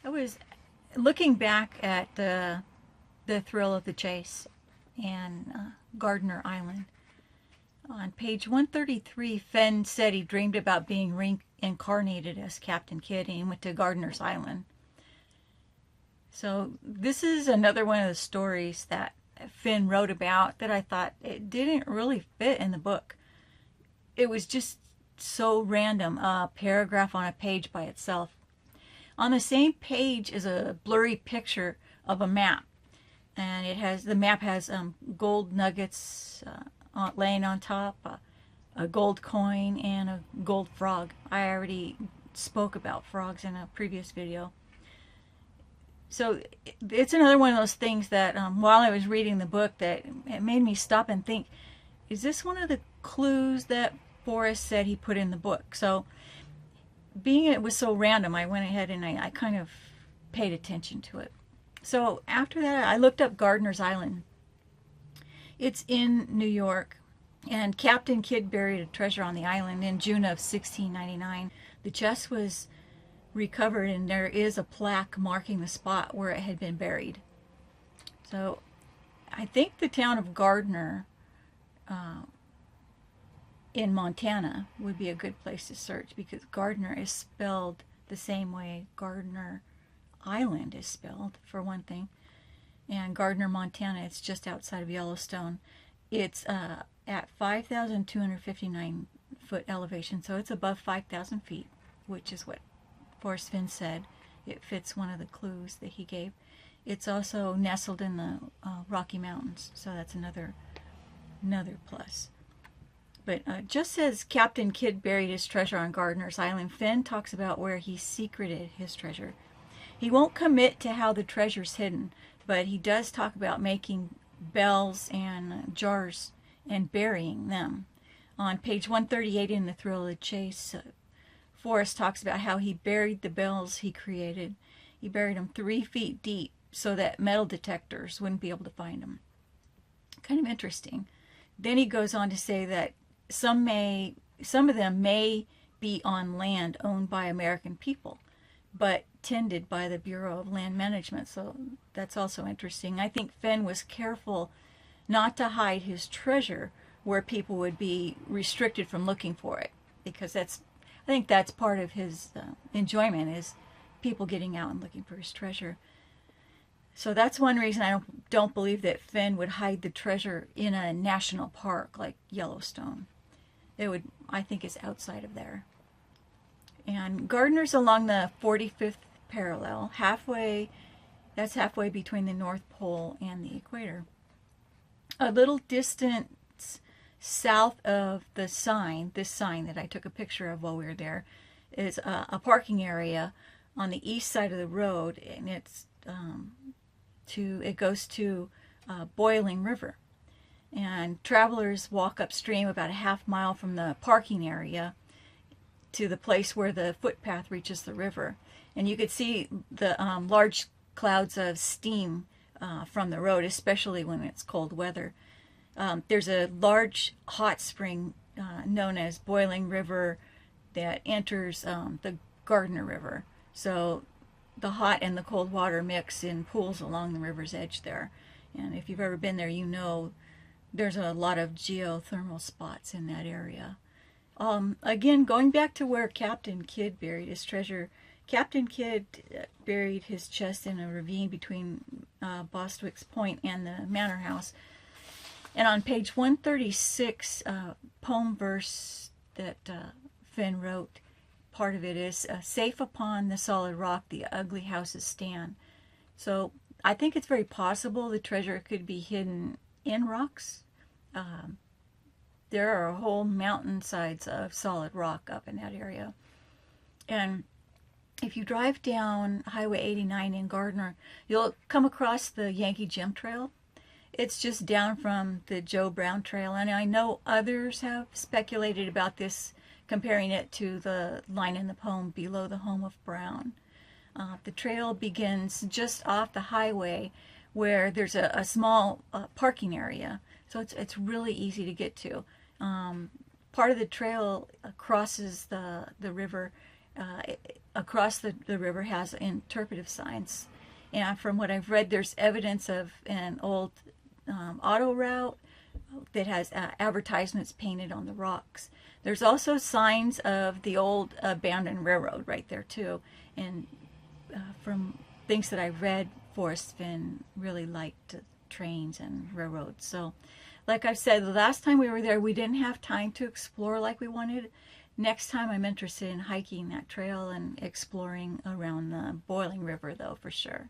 I was looking back at the thrill of the chase and Gardiner Island. On page 133, Fenn said he dreamed about being reincarnated as Captain Kidd and he went to Gardiner's Island. So this is another one of the stories that Fenn wrote about that I thought it didn't really fit in the book. It was just so random, a paragraph on a page by itself. On the same page is a blurry picture of a map, and the map has gold nuggets laying on top, a gold coin, and a gold frog. I already spoke about frogs in a previous video. So it's another one of those things that while I was reading the book, that it made me stop and think, is this one of the clues that Forrest said he put in the book? So being it was so random, I went ahead and I kind of paid attention to it. So after that, I looked up Gardiner's Island. It's in New York, and Captain Kidd buried a treasure on the island in June of 1699. The chest was recovered, and there is a plaque marking the spot where it had been buried. So I think the town of Gardiner in Montana would be a good place to search, because Gardiner is spelled the same way Gardiner Island is spelled, for one thing. And Gardiner, Montana, it's just outside of Yellowstone. It's at 5,259 foot elevation, so it's above 5,000 feet, which is what Forrest Fenn said. It fits one of the clues that he gave. It's also nestled in the Rocky Mountains, so that's another plus. But just as Captain Kidd buried his treasure on Gardiner's Island, Fenn talks about where he secreted his treasure. He won't commit to how the treasure's hidden, but he does talk about making bells and jars and burying them. On page 138 in The Thrill of the Chase, Forrest talks about how he buried the bells he created. He buried them 3 feet deep so that metal detectors wouldn't be able to find them. Kind of interesting. Then he goes on to say that some of them may be on land owned by American people, but tended by the Bureau of Land Management. So that's also interesting. I think Fenn was careful not to hide his treasure where people would be restricted from looking for it, because I think that's part of his enjoyment, is people getting out and looking for his treasure. So that's one reason I don't believe that Fenn would hide the treasure in a national park like Yellowstone. I think it's outside of there. And Gardiner's along the 45th parallel, that's halfway between the North Pole and the equator. A little distance south of this sign that I took a picture of while we were there, is a parking area on the east side of the road, and it goes to Boiling River. And travelers walk upstream about a half mile from the parking area to the place where the footpath reaches the river. And you could see the large clouds of steam from the road, especially when it's cold weather. There's a large hot spring known as Boiling River that enters the Gardiner River. So the hot and the cold water mix in pools along the river's edge there. And if you've ever been there, you know there's a lot of geothermal spots in that area. Again, going back to where Captain Kidd buried his treasure, Captain Kidd buried his chest in a ravine between Bostwick's Point and the Manor House. And on page 136, poem verse that Fenn wrote, part of it is, safe upon the solid rock the ugly houses stand. So I think it's very possible the treasure could be hidden in rocks. There are whole mountainsides of solid rock up in that area. And if you drive down Highway 89 in Gardiner, you'll come across the Yankee Gem Trail. It's just down from the Joe Brown Trail, and I know others have speculated about this, comparing it to the line in the poem, below the home of Brown. The trail begins just off the highway where there's a small parking area, so it's really easy to get to. Part of the trail crosses the river across the river has interpretive signs. And from what I've read, there's evidence of an old auto route that has advertisements painted on the rocks. There's also signs of the old abandoned railroad right there too. And from things that I've read, Forrest Fenn really liked trains and railroads. So, like I've said, the last time we were there, we didn't have time to explore like we wanted. Next time, I'm interested in hiking that trail and exploring around the Boiling River, though, for sure.